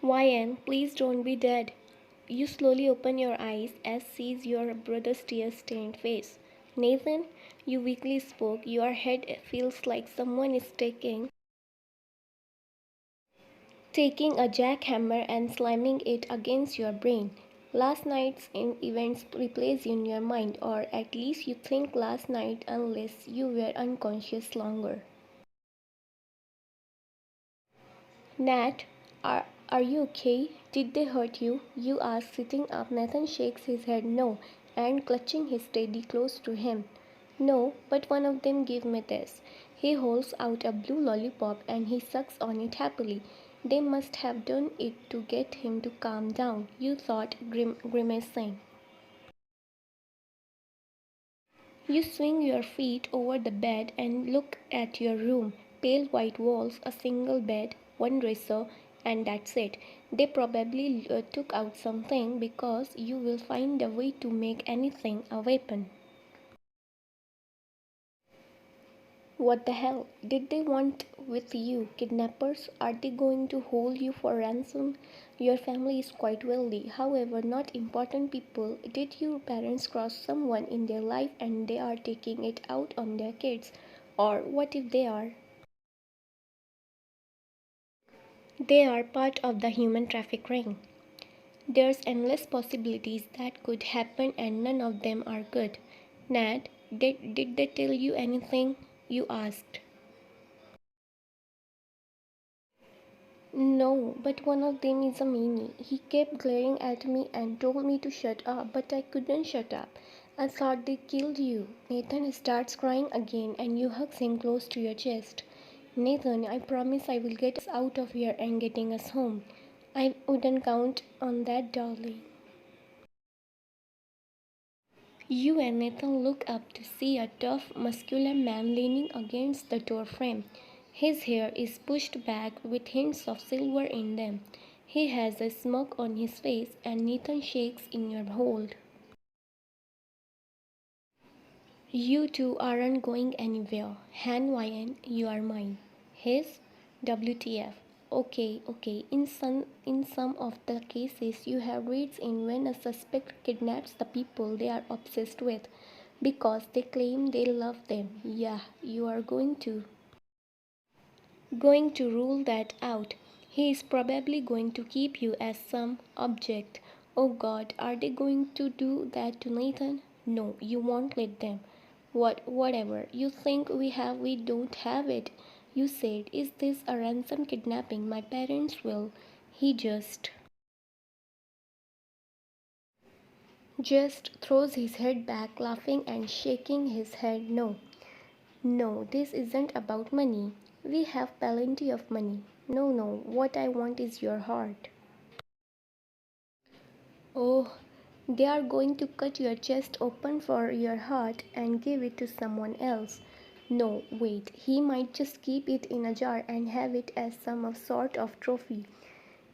Ryan, please don't be dead. You slowly open your eyes as sees your brother's tear-stained face. Nathan, you weakly spoke. Your head feels like someone is taking a jackhammer and slamming it against your brain. Last night's events replays in your mind, or at least you think last night unless you were unconscious longer. Nat, are you okay? Did they hurt you? You ask, sitting up. Nathan shakes his head no, and clutching his teddy close to him. No, but one of them gave me this. He holds out a blue lollipop and he sucks on it happily. They must have done it to get him to calm down, you thought, grimacing. You swing your feet over the bed and look at your room. Pale white walls, a single bed, one dresser, and that's it. They probably took out something because you will find a way to make anything a weapon. What the hell did they want with you? Kidnappers? Are they going to hold you for ransom? Your family is quite wealthy, however, not important people. Did your parents cross someone in their life and they are taking it out on their kids? Or what if they are? They are part of the human traffic ring. There's endless possibilities that could happen and none of them are good. Nat, did they tell you anything? You asked. No, but one of them is a meanie. He kept glaring at me and told me to shut up, but I couldn't shut up. I thought they killed you. Nathan starts crying again and you hug him close to your chest. Nathan, I promise I will get us out of here and getting us home. I wouldn't count on that, darling. You and Nathan look up to see a tough, muscular man leaning against the door frame. His hair is pushed back with hints of silver in them. He has a smirk on his face and Nathan shakes in your hold. You two aren't going anywhere. Han Ryan, you are mine. His WTF. Okay. In some of the cases you have reads in when a suspect kidnaps the people they are obsessed with because they claim they love them. Yeah, you are going to rule that out. He is probably going to keep you as some object. Oh God, are they going to do that to Nathan? No, you won't let them. Whatever you think we don't have it. You said, is this a ransom kidnapping? My parents will. He just throws his head back, laughing and shaking his head. No, no, this isn't about money. We have plenty of money. No, what I want is your heart. Oh, they are going to cut your chest open for your heart and give it to someone else. No, wait, he might just keep it in a jar and have it as some sort of trophy.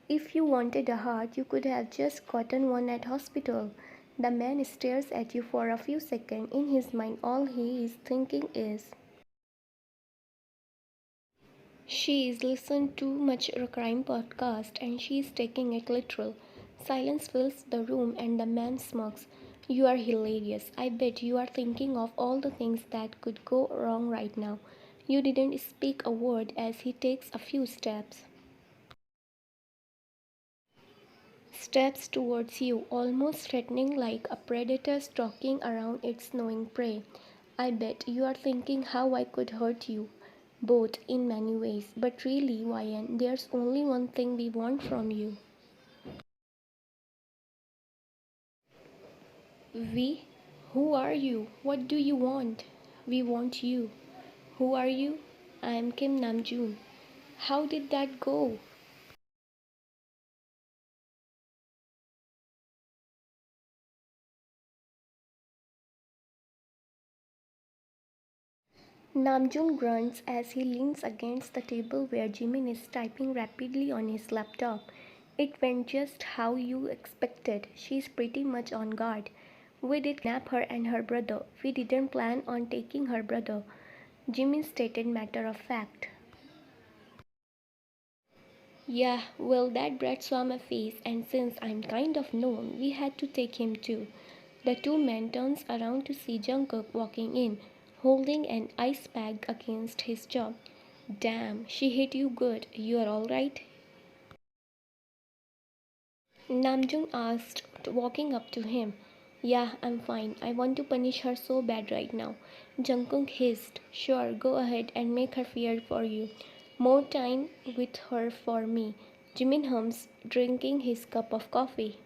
If you wanted a heart, you could have just gotten one at hospital. The man stares at you for a few seconds. In his mind, all he is thinking is, she is listened to much a crime podcast and she is taking it literal. Silence fills the room and the man smirks. You are hilarious. I bet you are thinking of all the things that could go wrong right now. You didn't speak a word as he takes a few steps towards you, almost threatening like a predator stalking around its knowing prey. I bet you are thinking how I could hurt you, both in many ways, but really, Ryan, there's only one thing we want from you. We? Who are you? What do you want? We want you. Who are you? I am Kim Namjoon. How did that go? Namjoon grunts as he leans against the table where Jimin is typing rapidly on his laptop. It went just how you expected. She's pretty much on guard. We did kidnap her and her brother. We didn't plan on taking her brother. Jimin stated matter of fact. Yeah, well, that brat saw my face, and since I'm kind of known, we had to take him too. The two men turns around to see Jungkook walking in, holding an ice pack against his jaw. Damn, she hit you good. You're alright? Namjoon asked, walking up to him. Yeah, I'm fine. I want to punish her so bad right now. Jungkook hissed. Sure, go ahead and make her fear for you. More time with her for me. Jimin hums, drinking his cup of coffee.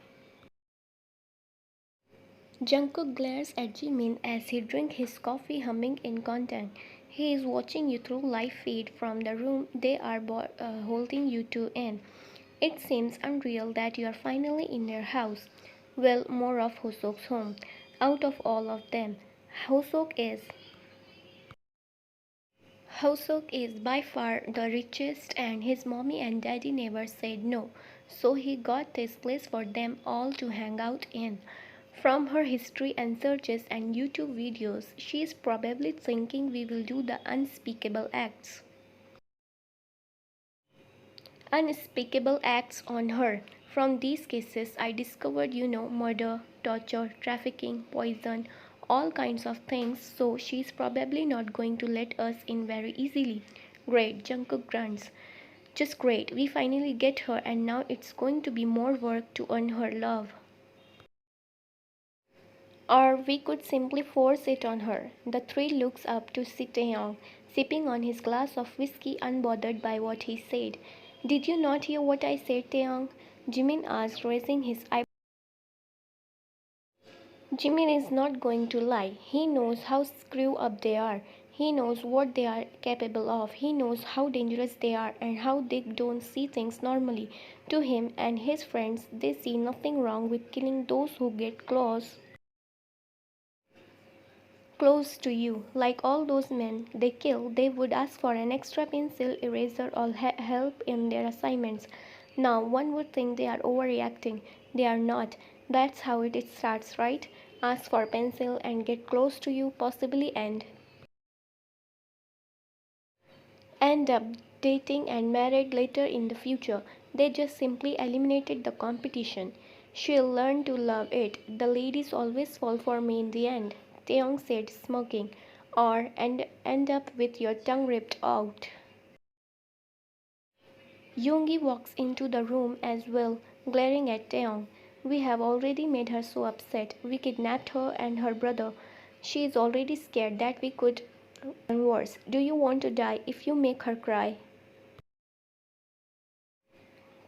Jungkook glares at Jimin as he drinks his coffee, humming in content. He is watching you through live feed from the room they are holding you two in. It seems unreal that you are finally in their house. Well, more of Hoseok's home. Out of all of them, Hoseok is Hoseok is by far the richest, and his mommy and daddy never said no, so he got this place for them all to hang out in. From her history and searches and YouTube videos, she is probably thinking we will do the unspeakable acts on her. From these cases, I discovered, murder, torture, trafficking, poison, all kinds of things, so she's probably not going to let us in very easily. Great, Jungkook grunts. Just great, we finally get her, and now it's going to be more work to earn her love. Or we could simply force it on her. The three looks up to see Taeyong, sipping on his glass of whiskey unbothered by what he said. Did you not hear what I said, Taeyong? Jimin asked, raising his eyebrows. Jimin is not going to lie. He knows how screw up they are. He knows what they are capable of. He knows how dangerous they are and how they don't see things normally. To him and his friends, they see nothing wrong with killing those who get close to you. Like all those men they kill, they would ask for an extra pencil, eraser, or help in their assignments. Now, one would think they are overreacting. They are not. That's how it starts, right? Ask for pencil and get close to you, possibly end up dating and married later in the future. They just simply eliminated the competition. She'll learn to love it. The ladies always fall for me in the end, Taeyong said, smoking. Or end up with your tongue ripped out. Yoongi walks into the room as well, glaring at Taeyong. We have already made her so upset. We kidnapped her and her brother. She is already scared that we could worse. Do you want to die if you make her cry?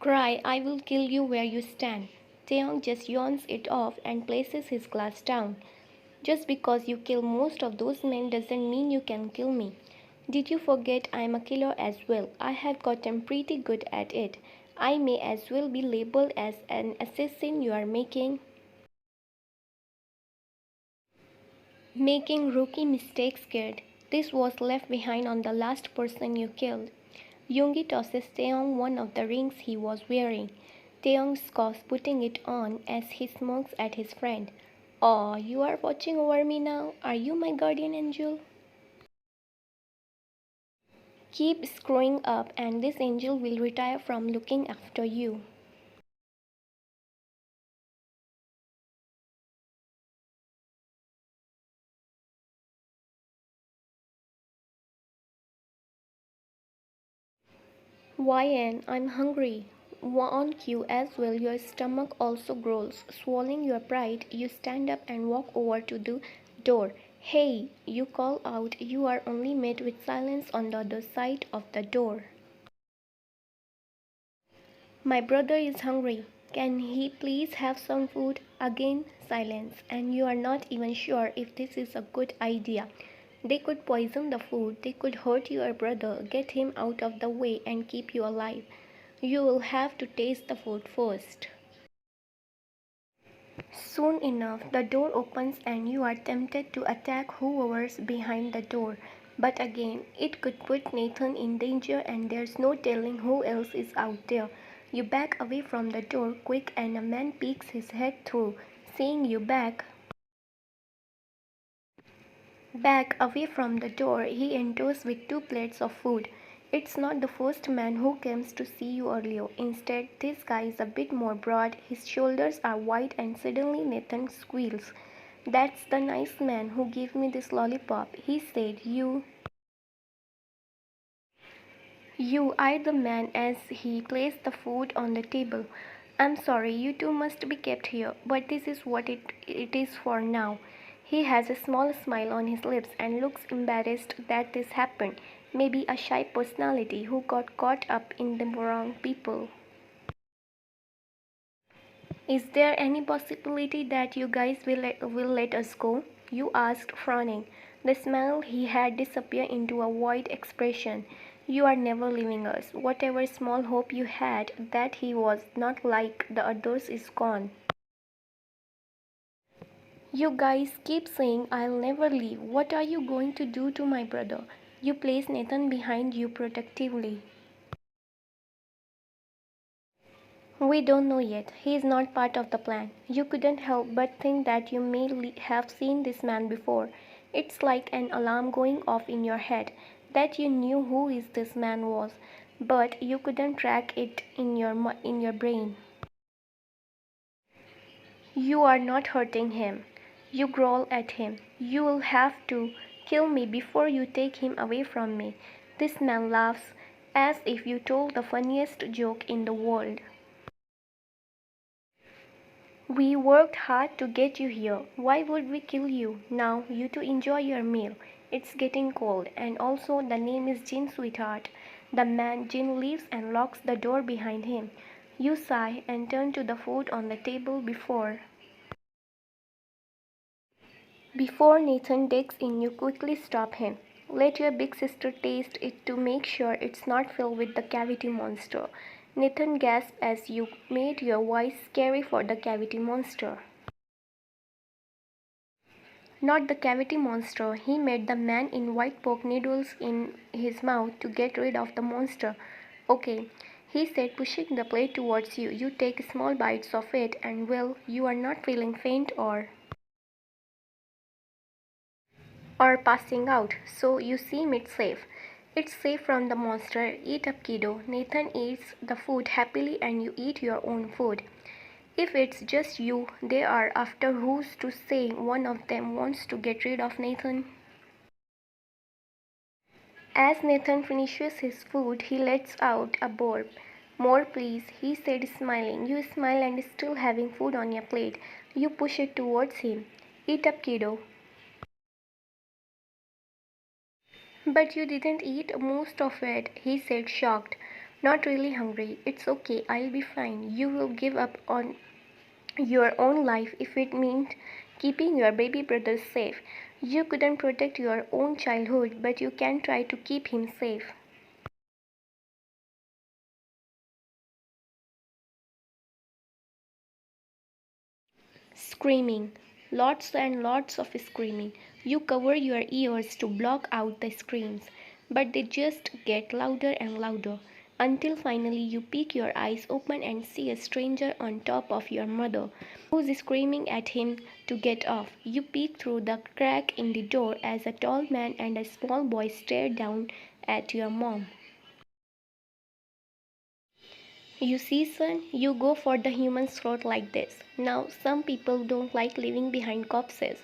Cry, I will kill you where you stand. Taeyong just yawns it off and places his glass down. Just because you kill most of those men doesn't mean you can kill me. Did you forget I am a killer as well? I have gotten pretty good at it. I may as well be labeled as an assassin. You are making rookie mistakes, kid. This was left behind on the last person you killed. Yoongi tosses Taeyong one of the rings he was wearing. Taeyong scoffs, putting it on as he smokes at his friend. Oh, you are watching over me now? Are you my guardian angel? Keep screwing up and this angel will retire from looking after you. YN, I'm hungry. On cue as well, your stomach also growls. Swallowing your pride, you stand up and walk over to the door. Hey, you call out. You are only met with silence on the other side of the door. My brother is hungry. Can he please have some food? Again, silence. And you are not even sure if this is a good idea. They could poison the food, they could hurt your brother, get him out of the way, and keep you alive. You will have to taste the food first. Soon enough, the door opens and you are tempted to attack whoever's behind the door. But again, it could put Nathan in danger and there's no telling who else is out there. You back away from the door quick and a man peeks his head through. Seeing you back away from the door, he enters with two plates of food. It's not the first man who comes to see you earlier. Instead, this guy is a bit more broad, his shoulders are wide, and suddenly Nathan squeals. That's the nice man who gave me this lollipop, he said. You eyed the man as he placed the food on the table. I'm sorry, you two must be kept here, but this is what it is for now. He has a small smile on his lips and looks embarrassed that this happened. Maybe a shy personality who got caught up in the wrong people. Is there any possibility that you guys will let us go? You asked, frowning. The smile he had disappeared into a void expression. You are never leaving us. Whatever small hope you had that he was not like the others is gone. You guys keep saying I'll never leave. What are you going to do to my brother? You place Nathan behind you protectively. We don't know yet. He is not part of the plan. You couldn't help but think that you may have seen this man before. It's like an alarm going off in your head that you knew who this man was, but you couldn't track it in your brain. You are not hurting him. You growl at him. You'll have to kill me before you take him away from me. This man laughs as if you told the funniest joke in the world. We worked hard to get you here. Why would we kill you? Now you two enjoy your meal. It's getting cold, and also the name is Jin, sweetheart. The man Jin leaves and locks the door behind him. You sigh and turn to the food on the table before Nathan digs in, you quickly stop him. Let your big sister taste it to make sure it's not filled with the cavity monster. Nathan gasped as you made your voice scary for the cavity monster. Not the cavity monster. He made the man in white poke needles in his mouth to get rid of the monster. Okay, he said, pushing the plate towards you. You take small bites of it, and well, you are not feeling faint or passing out, so you seem it's safe. It's safe from the monster. Eat up, kiddo. Nathan eats the food happily, and you eat your own food. If it's just you they are after, who's to say one of them wants to get rid of Nathan? As Nathan finishes his food, he lets out a burp. More, please, he said, smiling. You smile and still having food on your plate. You push it towards him. Eat up, kiddo. But you didn't eat most of it, he said, shocked. Not really hungry. It's okay, I'll be fine. You will give up on your own life if it meant keeping your baby brother safe. You couldn't protect your own childhood, but you can try to keep him safe. Screaming. Lots and lots of screaming. You cover your ears to block out the screams, but they just get louder and louder until finally you peek your eyes open and see a stranger on top of your mother who's screaming at him to get off. You peek through the crack in the door as a tall man and a small boy stare down at your mom. You see, son, you go for the human throat like this. Now, some people don't like leaving behind corpses.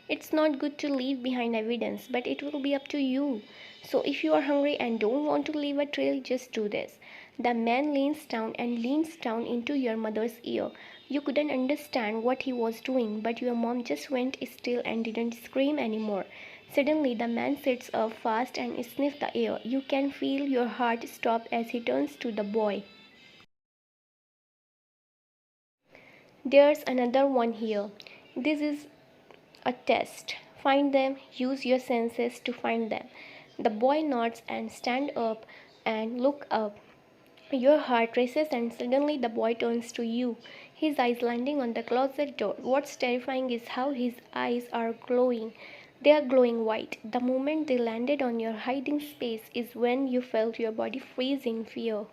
It's not good to leave behind evidence, but it will be up to you. So, if you are hungry and don't want to leave a trail, just do this. The man leans down into your mother's ear. You couldn't understand what he was doing, but your mom just went still and didn't scream anymore. Suddenly, the man sits up fast and sniffs the air. You can feel your heart stop as he turns to the boy. There's another one here. This is a test. Find them, use your senses to find them. The boy nods and stands up and look up. Your heart races and suddenly the boy turns to you, his eyes landing on the closet door. What's terrifying is how his eyes are glowing. They are glowing white. The moment they landed on your hiding space is when you felt your body freeze in fear.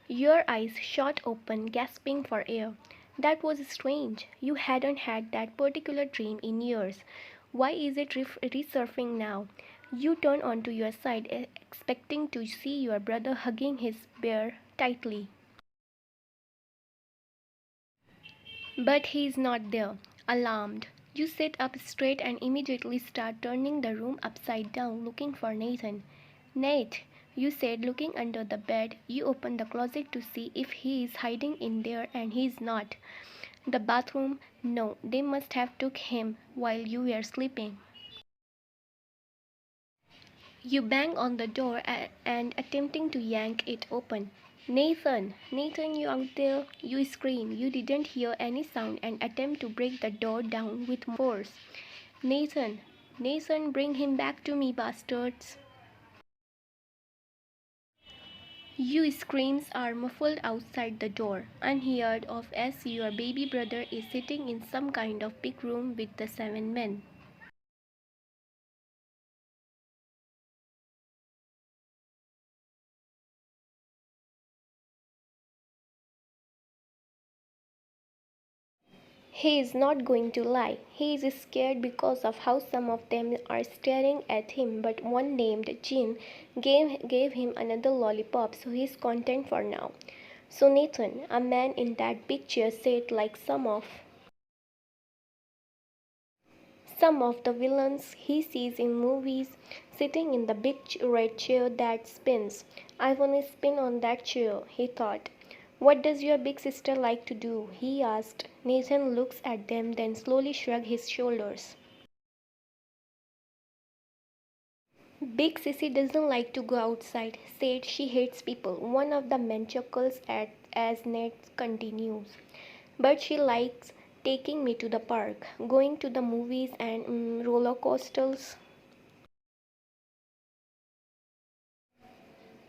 Your eyes shot open, gasping for air. That was strange. You hadn't had that particular dream in years. Why is it resurfacing now? You turn onto your side, expecting to see your brother hugging his bear tightly. But he is not there. Alarmed, you sit up straight and immediately start turning the room upside down, looking for Nathan. Nate, you said, looking under the bed. You open the closet to see if he is hiding in there, and he is not. The bathroom? No, they must have took him while you were sleeping. You bang on the door and attempting to yank it open. Nathan, Nathan, you out there? You scream. You didn't hear any sound and attempt to break the door down with force. Nathan, Nathan, bring him back to me, bastards. Your screams are muffled outside the door, unheard of as your baby brother is sitting in some kind of big room with the 7 men. He is not going to lie. He is scared because of how some of them are staring at him, but one named Jim gave him another lollipop, so he's content for now. So Nathan, a man in that big chair, said like some of the villains he sees in movies, sitting in the big red chair that spins. I wanna spin on that chair, he thought. What does your big sister like to do? He asked. Nathan looks at them, then slowly shrugged his shoulders. Big Sissy doesn't like to go outside, said she hates people. One of the men chuckles as Ned continues. But she likes taking me to the park, going to the movies and roller coasters.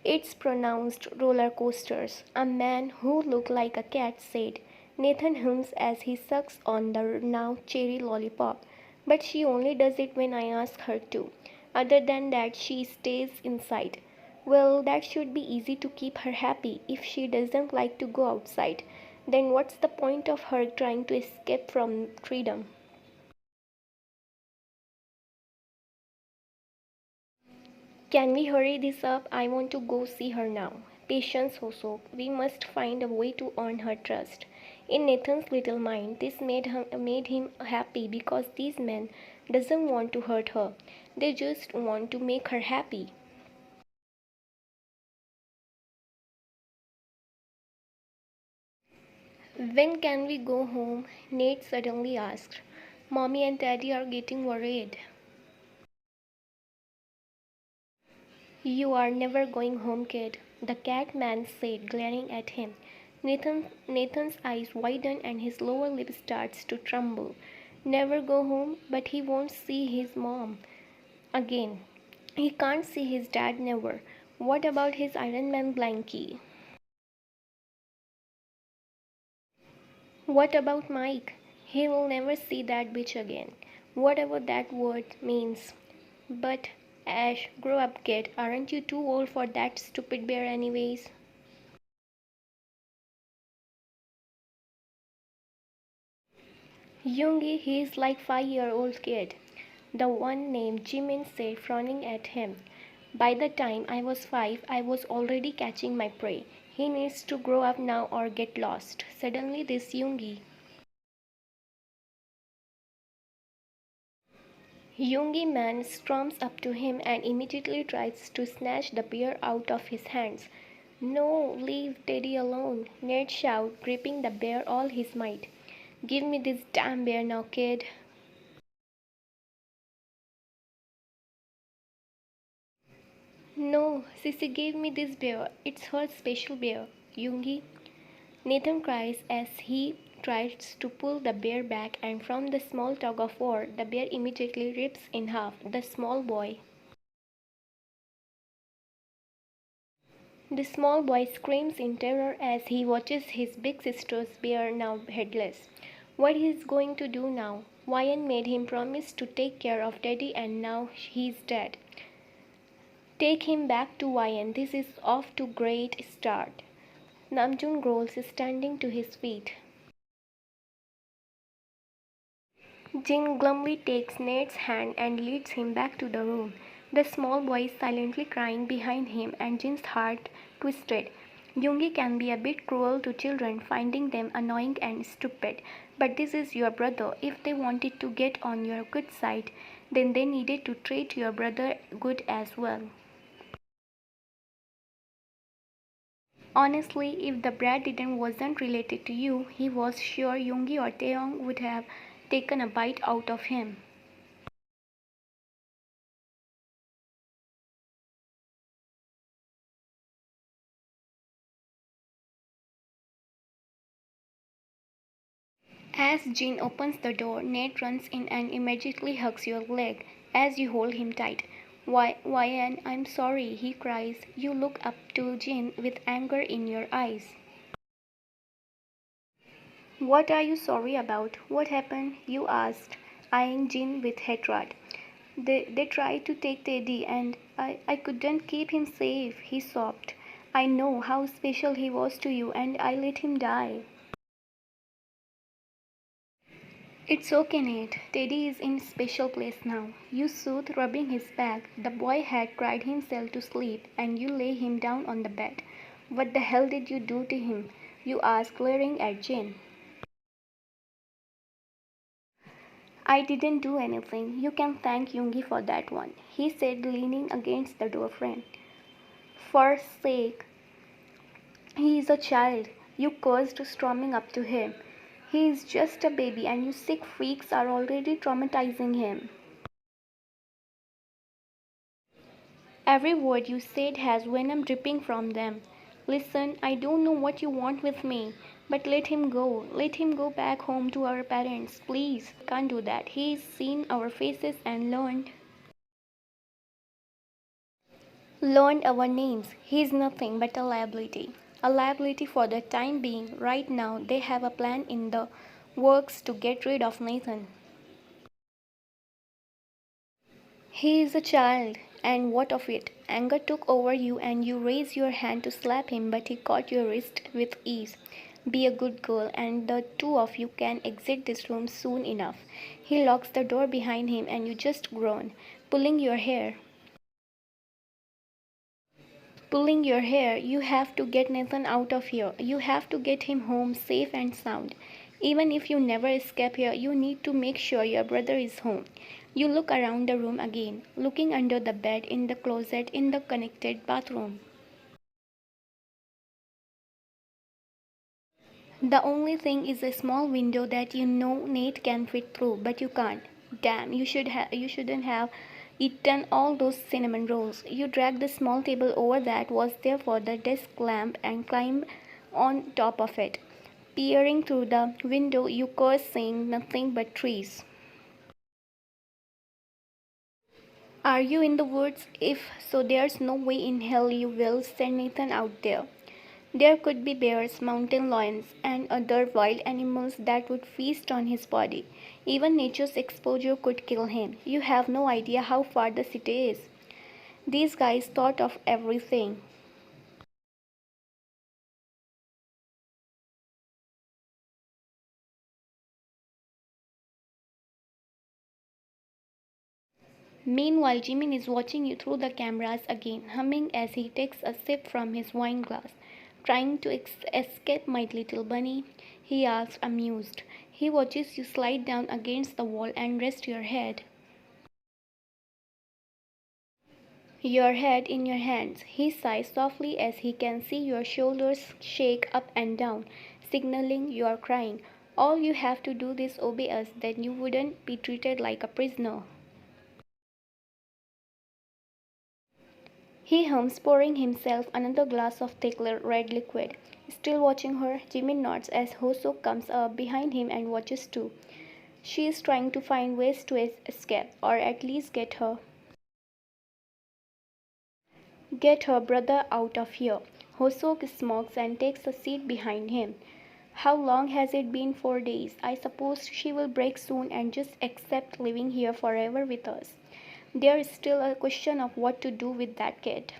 It's pronounced roller coasters. A man who looked like a cat said. Nathan hums as he sucks on the now cherry lollipop. But she only does it when I ask her to. Other than that, she stays inside. Well, that should be easy to keep her happy if she doesn't like to go outside. Then what's the point of her trying to escape from freedom? Can we hurry this up? I want to go see her now. Patience, Hosok. We must find a way to earn her trust. In Nathan's little mind, this made him happy because these men doesn't want to hurt her. They just want to make her happy. When can we go home? Nate suddenly asked. Mommy and Daddy are getting worried. You are never going home, kid, the cat man said, glaring at him. Nathan's eyes widen and his lower lip starts to tremble. Never go home, but he won't see his mom again. He can't see his dad never. What about his Iron Man blankie? What about Mike? He will never see that bitch again. Whatever that word means. But Ash, grow up, kid. Aren't you too old for that stupid bear anyways? Yoongi, he's like 5-year-old kid. The one named Jimin said, frowning at him. By the time I was 5, I was already catching my prey. He needs to grow up now or get lost. Suddenly this Yoongi man storms up to him and immediately tries to snatch the bear out of his hands. No, leave Teddy alone, Ned shouted, gripping the bear all his might. Give me this damn bear now, kid. No, Sissy gave me this bear. It's her special bear, Yoongi. Nathan cries as he tries to pull the bear back, and from the small tug of war, the bear immediately rips in half the small boy. The small boy screams in terror as he watches his big sister's bear, now headless. What he's going to do now? Wyan made him promise to take care of Teddy, and now he's dead. Take him back to Wyan. This is off to a great start. Namjoon growls, standing to his feet. Jin glumly takes Nate's hand and leads him back to the room. The small boy is silently crying behind him and Jin's heart twisted. Yoongi can be a bit cruel to children, finding them annoying and stupid. But this is your brother. If they wanted to get on your good side, then they needed to treat your brother good as well. Honestly, if the brat wasn't related to you, he was sure Yoongi or Taeyong would have taken a bite out of him. As Jin opens the door, Nate runs in and immediately hugs your leg as you hold him tight. Why, Anne, I'm sorry, he cries. You look up to Jin with anger in your eyes. What are you sorry about? What happened? You asked, eyeing Jin with hatred. They tried to take Teddy and I couldn't keep him safe, he sobbed. I know how special he was to you and I let him die. It's okay, Nate. Teddy is in a special place now. You soothed, rubbing his back. The boy had cried himself to sleep, and you lay him down on the bed. What the hell did you do to him? You asked, glaring at Jane. I didn't do anything. You can thank Yoongi for that one, he said, leaning against the doorframe. For sake, he is a child, you cursed, storming up to him. He is just a baby, and you sick freaks are already traumatizing him. Every word you said has venom dripping from them. Listen, I don't know what you want with me, but let him go. Let him go back home to our parents, please. Can't do that. He's seen our faces and learned our names. He's nothing but a liability. A liability for the time being. Right now, they have a plan in the works to get rid of Nathan. He is a child, and what of it? Anger took over you and you raised your hand to slap him, but he caught your wrist with ease. Be a good girl, and the two of you can exit this room soon enough. He locks the door behind him and you just groan, pulling your hair. Pulling your hair, you have to get Nathan out of here. You have to get him home safe and sound. Even if you never escape here, you need to make sure your brother is home. You look around the room again, looking under the bed, in the closet, in the connected bathroom. The only thing is a small window that you know Nate can fit through, but you can't. Damn, you shouldn't have eaten all those cinnamon rolls. You dragged the small table over that was there for the desk lamp and climbed on top of it. Peering through the window, you curse, seeing nothing but trees. Are you in the woods? If so, there's no way in hell you will send Nathan out there. There could be bears, mountain lions, and other wild animals that would feast on his body. Even nature's exposure could kill him. You have no idea how far the city is. These guys thought of everything. Meanwhile, Jimin is watching you through the cameras again, humming as he takes a sip from his wine glass. Trying to escape, my little bunny? He asks, amused. He watches you slide down against the wall and rest your head in your hands. He sighs softly as he can see your shoulders shake up and down, signaling you are crying. All you have to do is obey us, then you wouldn't be treated like a prisoner. He hums, pouring himself another glass of thick red liquid. Still watching her, Jimin nods as Hoso comes up behind him and watches too. She is trying to find ways to escape, or at least get her brother out of here. Hoso smokes and takes a seat behind him. How long has it been? 4 days. I suppose she will break soon and just accept living here forever with us. There is still a question of what to do with that kid.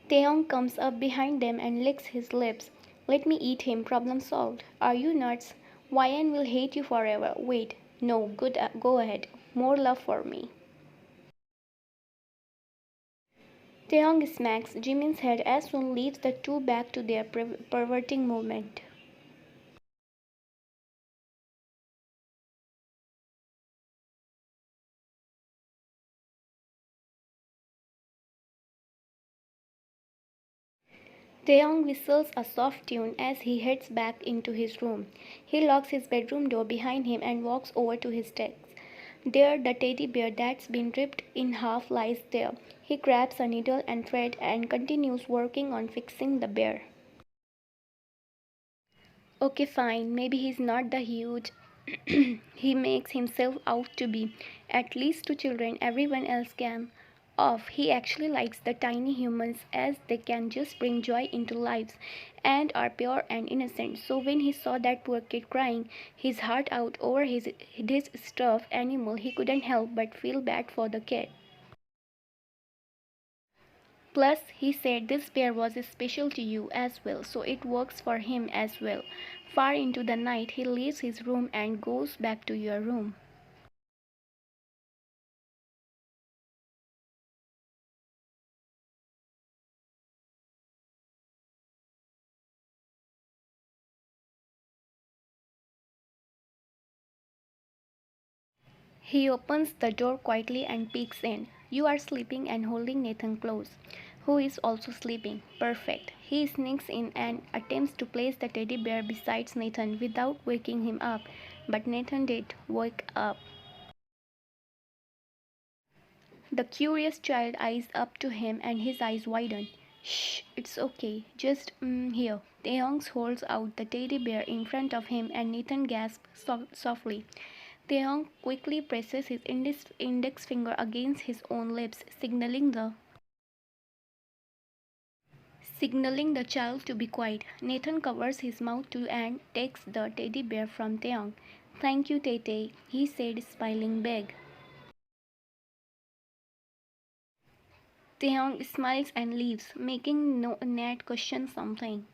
Taeyong comes up behind them and licks his lips. Let me eat him, problem solved. Are you nuts? Wyan will hate you forever. Wait, no, good, go ahead. More love for me. Taeyong smacks Jimin's head as soon leaves the two back to their perverting movement. Taeyong whistles a soft tune as he heads back into his room. He locks his bedroom door behind him and walks over to his desk. There, the teddy bear that's been ripped in half lies there. He grabs a needle and thread and continues working on fixing the bear. Okay, fine, maybe he's not the huge he makes himself out to be. At least to children, everyone else can. Off, he actually likes the tiny humans as they can just bring joy into lives and are pure and innocent. So when he saw that poor kid crying his heart out over his stuffed animal, he couldn't help but feel bad for the kid. Plus, he said this bear was special to you as well, so it works for him as well. Far into the night, he leaves his room and goes back to your room. He opens the door quietly and peeks in. You are sleeping and holding Nathan close, who is also sleeping. Perfect. He sneaks in and attempts to place the teddy bear beside Nathan without waking him up, but Nathan did wake up. The curious child eyes up to him and his eyes widen. Shh, it's okay. Just here. Taeyong holds out the teddy bear in front of him and Nathan gasps softly. Taeyong quickly presses his index finger against his own lips, signaling the child to be quiet. Nathan covers his mouth too and takes the teddy bear from Taeyong. Thank you, Tete, he said, smiling big. Taeyong smiles and leaves, making Nat question something.